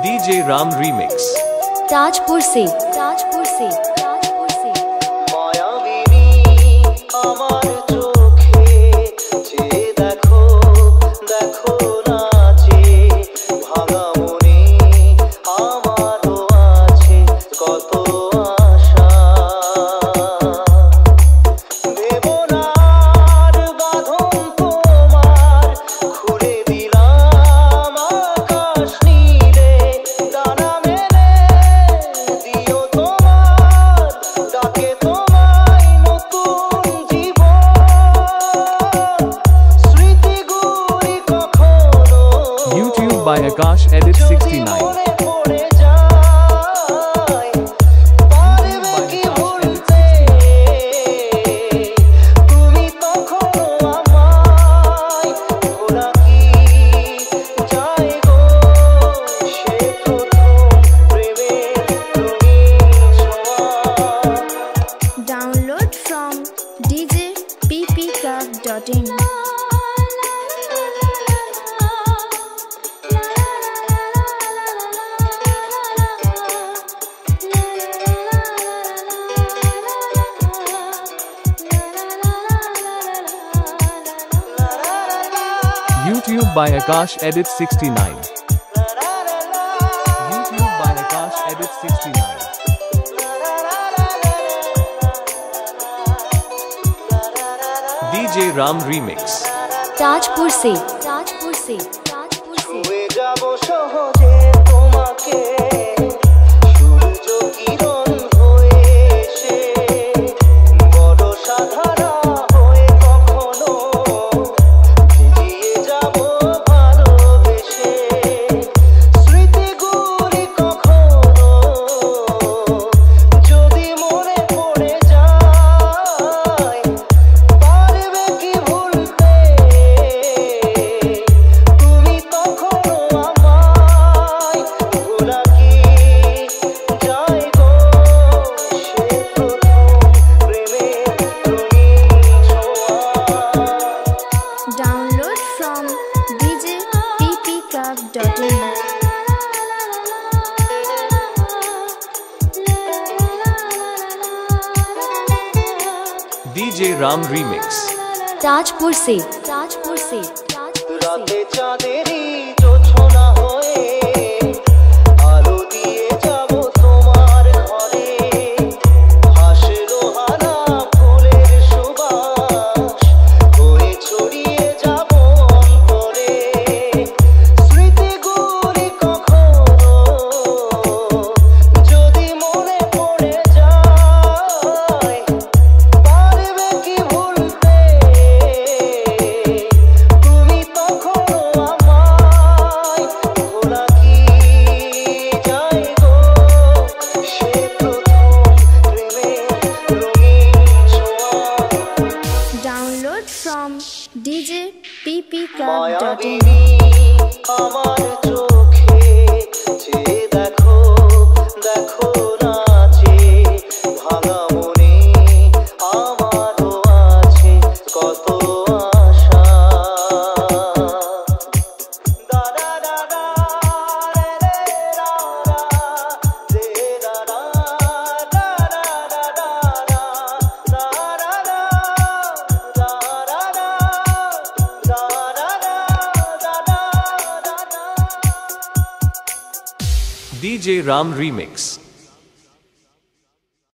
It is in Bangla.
DJ Ram Remix ताजपुर से by Akash Edit 69 Download from djppclub.in. YouTube by Akash Edit 69 YouTube by Akash Edit 69 DJ Ram Remix Tajpur से ছুঁয়ে যাব সহজে তোমাকে সূর্য কিরণ হয়ে এসে বড় সাধারা হয়ে কখনো ভিজিয়ে যাব ভালোবেসে স্মৃতিগুলি কখনো যদি মনে পড়ে যায় পারবে কি ভুলতে তুমি তখনো আমায় ভোলা কি যায় গো সে প্রথম প্রেমের রঙিন ছোঁয়া Download from djppclub.in. DJ Ram Remix Tajpur से রাতে চাঁদেরই জোছনা হয়ে আলো দিয়ে যাব তোমার ঘরে হাসলো হানা ফুলের সুবাস হয়ে ছড়িয়ে যাব অন্তরে স্মৃতিগুলি কখনো যদি মনে পড়ে যায় পারবে কি ভুলতে তুমি তখনো আমায় ভোলা কি যায় গো সে প্রথম প্রেমের রঙিন ছোঁয়া Download from djppclub.in. মায়াবিনী আমার চোখে চেয়ে দেখো দেখো নাচে ভাঙা মনে আমারও আছে কত আশা দা দা দা দা রে রে রা রা রে রা রা দা দা দা দা রা রা রা রা রা রা রা DJ Ram Remix